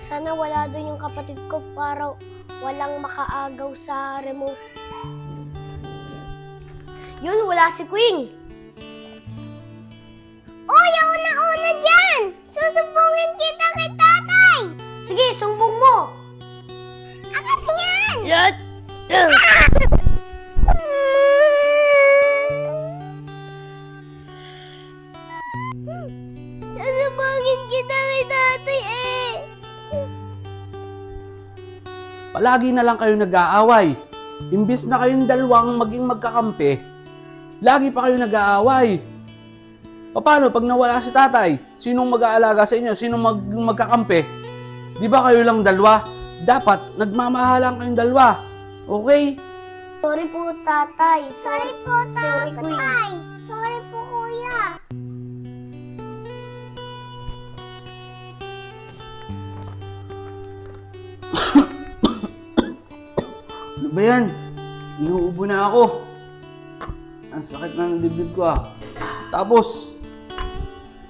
Sana wala doon yung kapatid ko para walang makaagaw sa remote. Yun, wala si Queen. Uy, ako na una dyan! Susumbungin kita kay tatay! Sige, sumbong mo! Akat yan! Yan! Susumbungin kita kay tatay eh! Palagi na lang kayo nag-aaway. Imbis na kayong dalawang maging magkakampi, lagi pa kayo nag-aaway. Paano pag nawala si tatay? Sinong mag-aalaga sa inyo? Sinong magkakampi? Di ba kayo lang dalawa? Dapat nagmamahalan kayong dalawa. Okay? Sorry po, tatay. Sorry po, Sorry, Queen. tatay! Sorry po, kuya! Ano ba yan? Inuubo na ako. Ang sakit na ng dibdib ko ah. Tapos,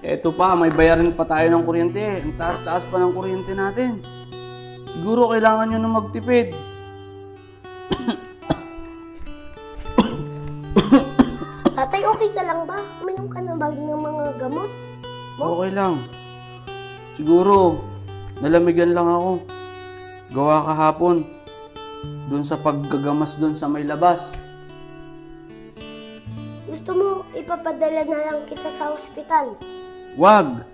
eto pa, may bayarin pa tayo ng kuryente. Ang taas-taas pa ng kuryente natin. Siguro kailangan nyo na magtipid. Tatay, okay ka lang ba? Uminom ka na ba ng mga gamot? Okay lang. Siguro, nalamigan lang ako. Gawa kahapon. Doon sa paggagamas doon sa may labas. Gusto mo ipapadala na lang kita sa ospital? Wag!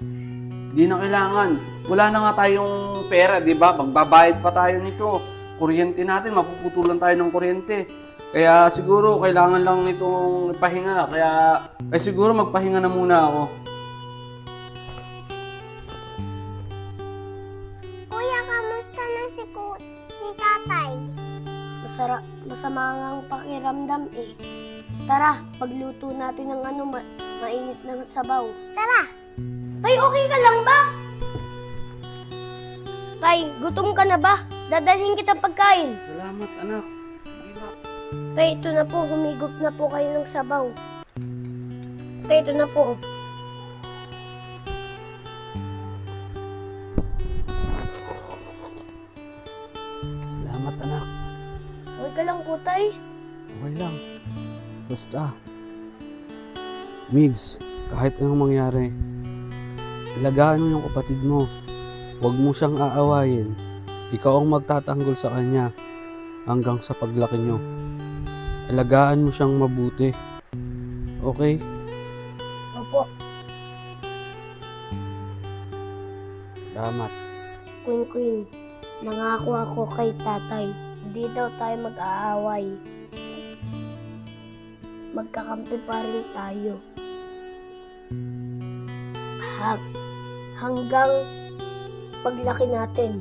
Di na kailangan. Wala na nga tayong pera, di ba? Magbabayad pa tayo nito. Kuryente natin, mapuputulan tayo ng kuryente. Kaya siguro kailangan lang nitong pahinga. Kaya siguro magpahinga na muna ako. Kuya, kamusta na si tatay? Masama nga ang pakiramdam eh. Tara, pagluto natin ng mainit na sabaw. Tara! Tay, okay ka lang ba? Tay, gutom ka na ba? Dadalhin kita pagkain. Salamat, anak. Tay, ito na po. Humigop na po kayo ng sabaw. Tay, ito na po. Salamat, anak. Okay ka lang po, tay? Okay lang. Basta, Migs, kahit anong mangyari, alagaan mo yung kapatid mo. Huwag mo siyang aawayin. Ikaw ang magtatanggol sa kanya hanggang sa paglaki nyo. Alagaan mo siyang mabuti. Okay? Opo. Salamat. Queen, nangako ako kay tatay. Hindi daw tayo mag-aaway. Magkakampi pa rin tayo. Hanggang paglaki natin.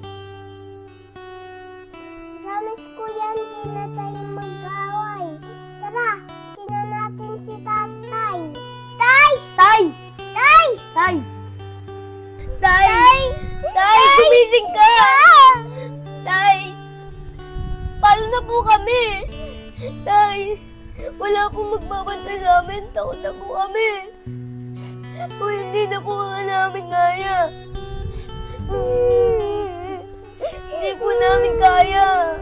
Promise ko yan, di na tayo mag-away. Tara, tingnan natin si tatay. Tay! Tay! Tay! Tay! Tay! Tay! Sumising ka! Tay! Paano na po kami? Tay! Wala pong magbabantay sa amin. Takot na po kami. O hindi na po ka namin kaya. Hindi po namin kaya.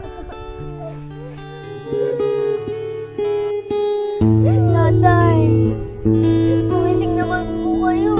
Tatay, gumising naman po kayo.